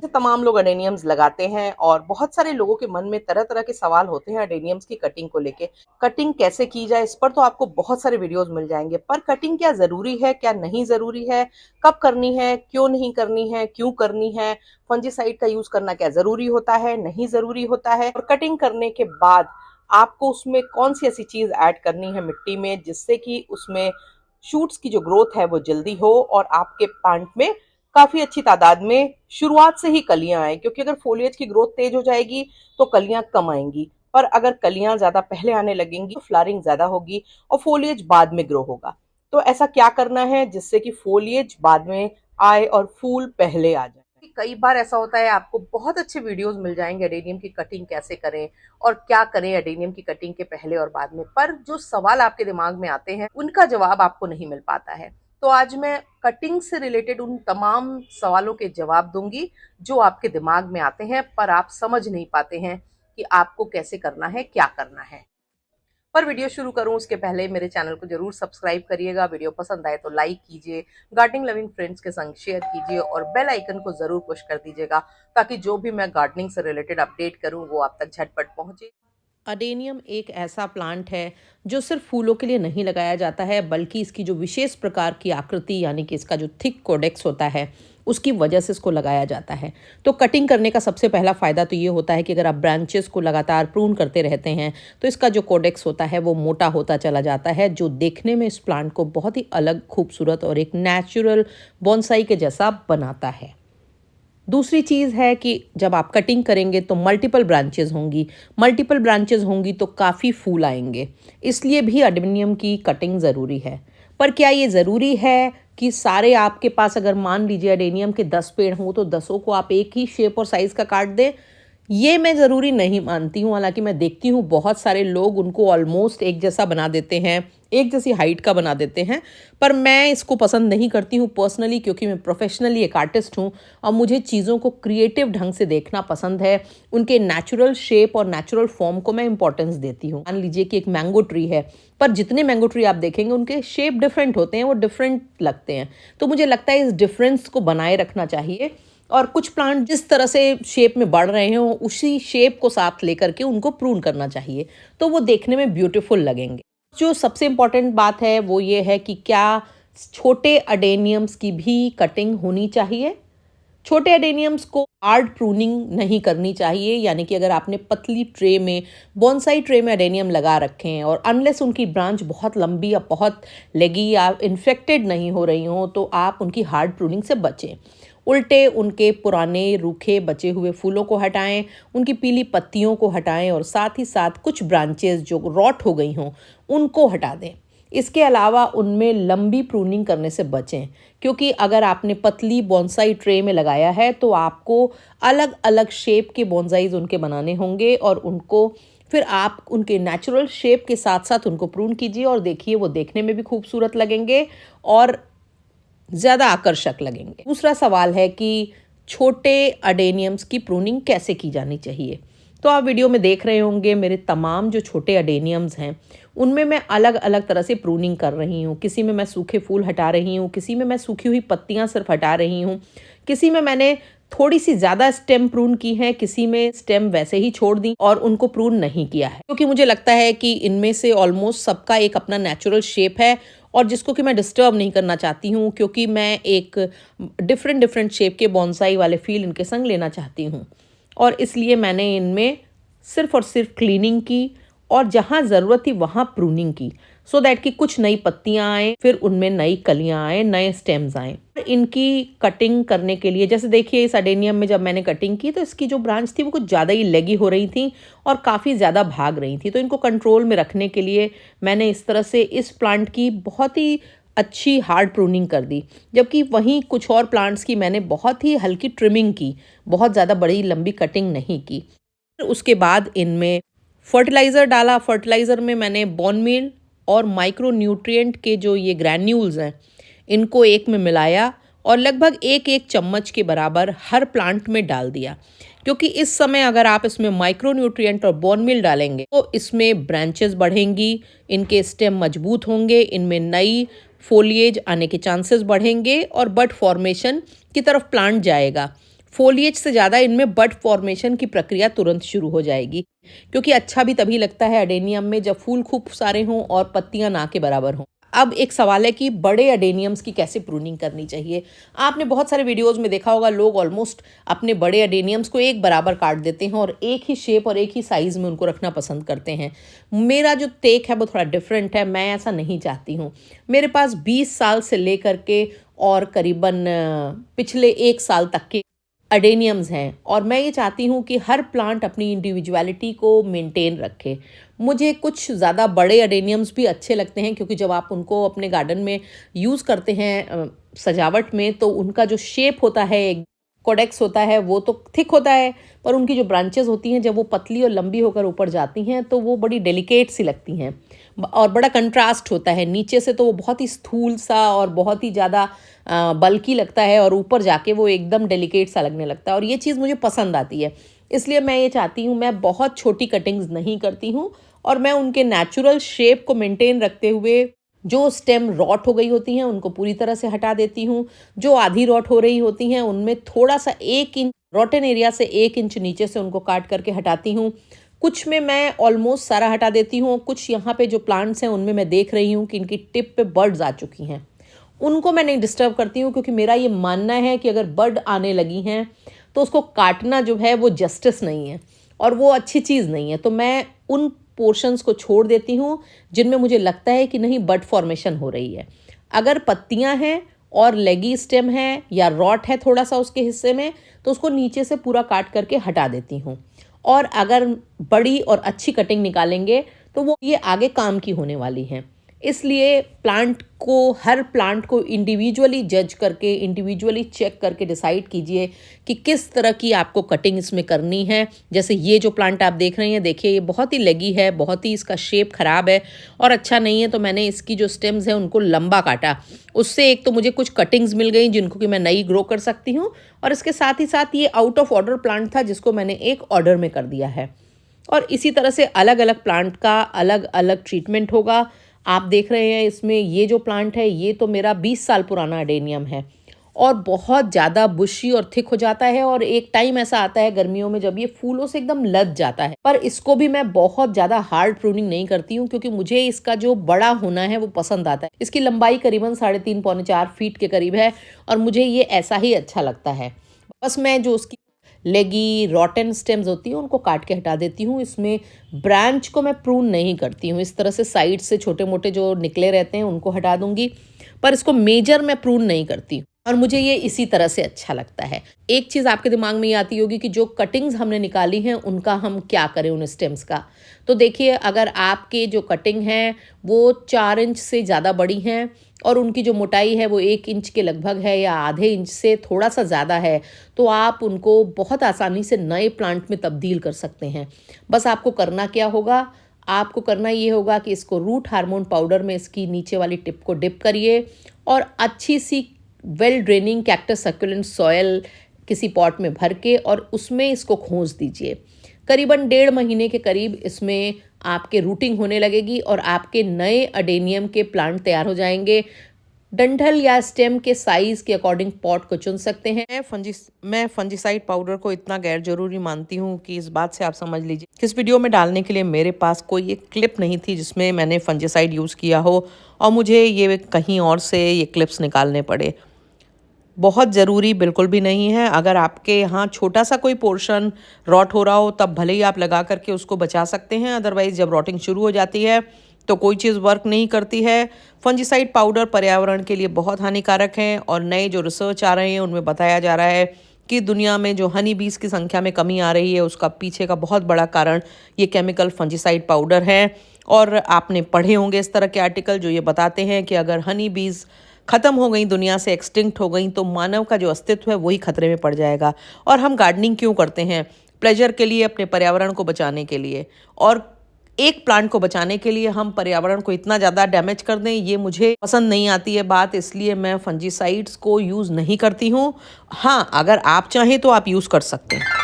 तमाम लोग अडेनियम्स लगाते हैं और बहुत सारे लोगों के मन में तरह तरह के सवाल होते हैं अडेनियम्स की कटिंग को लेके। कटिंग कैसे की जाए इस पर तो आपको बहुत सारे वीडियोस मिल जाएंगे, पर कटिंग क्या जरूरी है, क्या नहीं जरूरी है, कब करनी है, क्यों नहीं करनी है, क्यों करनी है, फंजीसाइड का यूज करना क्या जरूरी होता है, नहीं जरूरी होता है, और कटिंग करने के बाद आपको उसमें कौन सी ऐसी चीज ऐड करनी है मिट्टी में जिससे कि उसमें शूट्स की जो ग्रोथ है वो जल्दी हो और आपके प्लांट में काफी अच्छी तादाद में शुरुआत से ही कलियां आए। क्योंकि अगर फोलिएज की ग्रोथ तेज हो जाएगी तो कलियां कम आएंगी, पर अगर कलियां ज्यादा पहले आने लगेंगी तो फ्लावरिंग ज्यादा होगी और फोलिएज बाद में ग्रो होगा। तो ऐसा क्या करना है जिससे कि फोलिएज बाद में आए और फूल पहले आ जाए। कई बार ऐसा होता है आपको बहुत अच्छे वीडियोस मिल जाएंगे अडेनियम की कटिंग कैसे करें और क्या करें अडेनियम की कटिंग के पहले और बाद में, पर जो सवाल आपके दिमाग में आते हैं उनका जवाब आपको नहीं मिल पाता है। तो आज मैं कटिंग से रिलेटेड उन तमाम सवालों के जवाब दूंगी जो आपके दिमाग में आते हैं पर आप समझ नहीं पाते हैं कि आपको कैसे करना है, क्या करना है। पर वीडियो शुरू करूं उसके पहले मेरे चैनल को जरूर सब्सक्राइब करिएगा, वीडियो पसंद आए तो लाइक कीजिए, गार्डनिंग लविंग फ्रेंड्स के संग शेयर कीजिए और बेल आइकन को जरूर पुश कर दीजिएगा ताकि जो भी मैं गार्डनिंग से रिलेटेड अपडेट करूं वो आप तक झटपट पहुंचे। अडेनियम एक ऐसा प्लांट है जो सिर्फ फूलों के लिए नहीं लगाया जाता है, बल्कि इसकी जो विशेष प्रकार की आकृति यानी कि इसका जो थिक कोडेक्स होता है उसकी वजह से इसको लगाया जाता है। तो कटिंग करने का सबसे पहला फ़ायदा तो ये होता है कि अगर आप ब्रांचेस को लगातार प्रून करते रहते हैं तो इसका जो कोडेक्स होता है वो मोटा होता चला जाता है, जो देखने में इस प्लांट को बहुत ही अलग, खूबसूरत और एक नेचुरल बॉन्साई के जैसा बनाता है। दूसरी चीज़ है कि जब आप कटिंग करेंगे तो मल्टीपल ब्रांचेज होंगी तो काफ़ी फूल आएंगे, इसलिए भी अडेनियम की कटिंग ज़रूरी है। पर क्या ये ज़रूरी है कि सारे आपके पास अगर मान लीजिए अडेनियम के 10 पेड़ हों तो 10 को आप एक ही शेप और साइज़ का काट दें? ये मैं ज़रूरी नहीं मानती हूँ। हालांकि मैं देखती हूँ बहुत सारे लोग उनको ऑलमोस्ट एक जैसा बना देते हैं, एक जैसी हाइट का बना देते हैं, पर मैं इसको पसंद नहीं करती हूँ पर्सनली, क्योंकि मैं प्रोफेशनली एक आर्टिस्ट हूँ और मुझे चीज़ों को क्रिएटिव ढंग से देखना पसंद है। उनके नेचुरल शेप और नेचुरल फॉर्म को मैं इंपॉर्टेंस देती हूँ। मान लीजिए कि एक मैंगो ट्री है, पर जितने मैंगो ट्री आप देखेंगे उनके शेप डिफरेंट होते हैं, वो डिफरेंट लगते हैं। तो मुझे लगता है इस डिफरेंस को बनाए रखना चाहिए और कुछ प्लांट जिस तरह से शेप में बढ़ रहे हैं उसी शेप को साथ लेकर के उनको प्रून करना चाहिए, तो वो देखने में ब्यूटीफुल लगेंगे। जो सबसे इम्पॉर्टेंट बात है वो ये है कि क्या छोटे अडेनियम्स की भी कटिंग होनी चाहिए। छोटे अडेनियम्स को हार्ड प्रूनिंग नहीं करनी चाहिए, यानी कि अगर आपने पतली ट्रे में, बॉन्साई ट्रे में अडेनियम लगा रखे हैं और अनलेस उनकी ब्रांच बहुत लंबी या बहुत लेगी या इन्फेक्टेड नहीं हो रही हो तो आप उनकी हार्ड प्रूनिंग से बचें। उल्टे उनके पुराने रूखे बचे हुए फूलों को हटाएं, उनकी पीली पत्तियों को हटाएं और साथ ही साथ कुछ ब्रांचेस जो रॉट हो गई हों उनको हटा दें। इसके अलावा उनमें लंबी प्रूनिंग करने से बचें, क्योंकि अगर आपने पतली बॉन्साई ट्रे में लगाया है तो आपको अलग अलग शेप के बॉन्साइज उनके बनाने होंगे और उनको फिर आप उनके नेचुरल शेप के साथ साथ उनको प्रून कीजिए और देखिए वो देखने में भी खूबसूरत लगेंगे और ज़्यादा आकर्षक लगेंगे। दूसरा सवाल है कि छोटे अडेनियम्स की प्रूनिंग कैसे की जानी चाहिए। तो आप वीडियो में देख रहे होंगे मेरे तमाम जो छोटे अडेनियम्स हैं उनमें मैं अलग अलग तरह से प्रूनिंग कर रही हूँ। किसी में मैं सूखे फूल हटा रही हूँ, किसी में मैं सूखी हुई पत्तियाँ सिर्फ हटा रही हूँ, किसी में मैंने थोड़ी सी ज़्यादा स्टेम प्रून की है, किसी में स्टेम वैसे ही छोड़ दी और उनको प्रून नहीं किया है, क्योंकि मुझे लगता है कि इनमें से ऑलमोस्ट सबका एक अपना नेचुरल शेप है और जिसको कि मैं डिस्टर्ब नहीं करना चाहती हूँ, क्योंकि मैं एक डिफरेंट शेप के बॉन्साई वाले फील इनके संग लेना चाहती हूँ। और इसलिए मैंने इनमें सिर्फ और सिर्फ क्लीनिंग की और जहाँ ज़रूरत थी वहाँ प्रूनिंग की, सो दैट कि कुछ नई पत्तियाँ आएँ, फिर उनमें नई कलियाँ आएँ, नए स्टेम्स आएँ। इनकी कटिंग करने के लिए जैसे देखिए इस अडेनियम में जब मैंने कटिंग की तो इसकी जो ब्रांच थी वो कुछ ज़्यादा ही लेगी हो रही थी और काफ़ी ज़्यादा भाग रही थी। तो इनको कंट्रोल में रखने के लिए मैंने इस तरह से इस प्लांट की बहुत ही अच्छी हार्ड प्रूनिंग कर दी, जबकि वहीं कुछ और प्लांट्स की मैंने बहुत ही हल्की ट्रिमिंग की, बहुत ज़्यादा बड़ी लंबी कटिंग नहीं की। उसके बाद इनमें फर्टिलाइज़र डाला। फर्टिलाइज़र में मैंने बॉन मील और माइक्रो न्यूट्रिएंट के जो ये ग्रैन्यूल्स हैं इनको एक में मिलाया और लगभग एक एक चम्मच के बराबर हर प्लांट में डाल दिया, क्योंकि इस समय अगर आप इसमें माइक्रो न्यूट्रिएंट और बॉन मील डालेंगे तो इसमें ब्रांचेस बढ़ेंगी, इनके स्टेम मजबूत होंगे, इनमें नई फोलिएज आने के चांसेस बढ़ेंगे और बड फॉर्मेशन की तरफ प्लांट जाएगा। फोलिएज से ज़्यादा इनमें बड फॉर्मेशन की प्रक्रिया तुरंत शुरू हो जाएगी, क्योंकि अच्छा भी तभी लगता है अडेनियम में जब फूल खूब सारे हों और पत्तियां ना के बराबर हों। अब एक सवाल है कि बड़े अडेनियम्स की कैसे प्रूनिंग करनी चाहिए। आपने बहुत सारे वीडियोस में देखा होगा, लोग ऑलमोस्ट अपने बड़े अडेनियम्स को एक बराबर काट देते हैं और एक ही शेप और एक ही साइज़ में उनको रखना पसंद करते हैं। मेरा जो टेक है वो थोड़ा डिफरेंट है, मैं ऐसा नहीं चाहती हूँ। मेरे पास 20 साल से लेकर के और करीबन पिछले 1 साल तक के अडेनियम्स हैं, और मैं ये चाहती हूँ कि हर प्लांट अपनी इंडिविजुअलिटी को मेंटेन रखे। मुझे कुछ ज़्यादा बड़े अडेनियम्स भी अच्छे लगते हैं, क्योंकि जब आप उनको अपने गार्डन में यूज़ करते हैं सजावट में, तो उनका जो शेप होता है, एक कोडेक्स होता है, वो तो थिक होता है, पर उनकी जो ब्रांचेस होती हैं जब वो पतली और लंबी होकर ऊपर जाती हैं तो वो बड़ी डेलिकेट सी लगती हैं और बड़ा कंट्रास्ट होता है। नीचे से तो वो बहुत ही स्थूल सा और बहुत ही ज़्यादा बल्कि लगता है, और ऊपर जाके वो एकदम डेलिकेट सा लगने लगता है, और ये चीज़ मुझे पसंद आती है। इसलिए मैं ये चाहती हूँ, मैं बहुत छोटी कटिंग्स नहीं करती हूँ, और मैं उनके नेचुरल शेप को मेंटेन रखते हुए जो स्टेम रॉट हो गई होती हैं उनको पूरी तरह से हटा देती हूँ। जो आधी रॉट हो रही होती हैं उनमें थोड़ा सा 1 इंच रॉटन एरिया से 1 इंच नीचे से उनको काट करके हटाती हूँ। कुछ में मैं ऑलमोस्ट सारा हटा देती हूँ। कुछ यहाँ पे जो प्लांट्स हैं उनमें मैं देख रही हूँ कि इनकी टिप पे बर्ड्स आ चुकी हैं, उनको मैं नहीं डिस्टर्ब करती हूँ, क्योंकि मेरा ये मानना है कि अगर बर्ड आने लगी हैं तो उसको काटना जो है वो जस्टिस नहीं है और वो अच्छी चीज़ नहीं है। तो मैं उन पोर्शंस को छोड़ देती हूँ जिनमें मुझे लगता है कि नहीं बड फॉर्मेशन हो रही है। अगर पत्तियां हैं और लेगी स्टेम है या रॉट है थोड़ा सा उसके हिस्से में, तो उसको नीचे से पूरा काट करके हटा देती हूँ। और अगर बड़ी और अच्छी कटिंग निकालेंगे तो वो ये आगे काम की होने वाली हैं। इसलिए हर प्लांट को इंडिविजुअली जज करके, इंडिविजुअली चेक करके डिसाइड कीजिए कि किस तरह की आपको कटिंग इसमें करनी है। जैसे ये जो प्लांट आप देख रहे हैं, देखिए ये बहुत ही लेगी है, बहुत ही इसका शेप ख़राब है और अच्छा नहीं है, तो मैंने इसकी जो स्टेम्स हैं उनको लंबा काटा। उससे एक तो मुझे कुछ कटिंग्स मिल गई जिनको कि मैं नई ग्रो कर सकती हूँ, और इसके साथ ही साथ ये आउट ऑफ ऑर्डर प्लांट था जिसको मैंने एक ऑर्डर में कर दिया है। और इसी तरह से अलग अलग प्लांट का अलग अलग ट्रीटमेंट होगा। आप देख रहे हैं इसमें ये जो प्लांट है ये तो मेरा 20 साल पुराना अडेनियम है और बहुत ज़्यादा बुशी और थिक हो जाता है, और एक टाइम ऐसा आता है गर्मियों में जब ये फूलों से एकदम लद जाता है। पर इसको भी मैं बहुत ज़्यादा हार्ड प्रूनिंग नहीं करती हूँ, क्योंकि मुझे इसका जो बड़ा होना है वो पसंद आता है। इसकी लंबाई करीबन 3.5 पौने 4 फीट के करीब है और मुझे ये ऐसा ही अच्छा लगता है। बस मैं जो उसकी लेगी रॉटन स्टेम्स होती हैं उनको काट के हटा देती हूँ। इसमें ब्रांच को मैं प्रून नहीं करती हूँ, इस तरह से साइड से छोटे मोटे जो निकले रहते हैं उनको हटा दूंगी, पर इसको मेजर मैं प्रून नहीं करती हूँ और मुझे ये इसी तरह से अच्छा लगता है। एक चीज़ आपके दिमाग में ये आती होगी कि जो कटिंग्स हमने निकाली हैं उनका हम क्या करें उन स्टेम्स का। तो देखिए, अगर आपके जो कटिंग है वो 4 इंच से ज़्यादा बड़ी हैं और उनकी जो मोटाई है वो 1 इंच के लगभग है या आधे इंच से थोड़ा सा ज़्यादा है, तो आप उनको बहुत आसानी से नए प्लांट में तब्दील कर सकते हैं। बस आपको करना क्या होगा, आपको करना ये होगा कि इसको रूट हार्मोन पाउडर में इसकी नीचे वाली टिप को डिप करिए और अच्छी सी well draining cactus succulent soil किसी पॉट में भर के और उसमें इसको खोस दीजिए। करीबन 1.5 महीने के करीब इसमें आपके रूटिंग होने लगेगी और आपके नए अडेनियम के प्लांट तैयार हो जाएंगे। डंठल या स्टेम के साइज के अकॉर्डिंग पॉट को चुन सकते हैं। मैं फंजीसाइड पाउडर को इतना गैर जरूरी मानती हूँ कि इस बात से आप समझ लीजिए कि इस वीडियो में डालने के लिए मेरे पास कोई एक क्लिप नहीं थी जिसमें मैंने फंजीसाइड यूज़ किया हो और मुझे ये कहीं और से ये क्लिप्स निकालने पड़े। बहुत ज़रूरी बिल्कुल भी नहीं है। अगर आपके यहाँ छोटा सा कोई पोर्शन रॉट हो रहा हो तब भले ही आप लगा करके उसको बचा सकते हैं, अदरवाइज़ जब रॉटिंग शुरू हो जाती है तो कोई चीज़ वर्क नहीं करती है। फंजीसाइड पाउडर पर्यावरण के लिए बहुत हानिकारक हैं और नए जो रिसर्च आ रहे हैं उनमें बताया जा रहा है कि दुनिया में जो हनी बीज की संख्या में कमी आ रही है उसका पीछे का बहुत बड़ा कारण ये केमिकल फंजीसाइड पाउडर है। और आपने पढ़े होंगे इस तरह के आर्टिकल जो ये बताते हैं कि अगर हनी बीज ख़त्म हो गई, दुनिया से एक्सटिंक्ट हो गई, तो मानव का जो अस्तित्व है वही खतरे में पड़ जाएगा। और हम गार्डनिंग क्यों करते हैं? प्लेजर के लिए, अपने पर्यावरण को बचाने के लिए। और एक प्लांट को बचाने के लिए हम पर्यावरण को इतना ज़्यादा डैमेज कर दें, ये मुझे पसंद नहीं आती है बात। इसलिए मैं फंजीसाइड्स को यूज़ नहीं करती हूँ। हाँ, अगर आप चाहें तो आप यूज़ कर सकते हैं।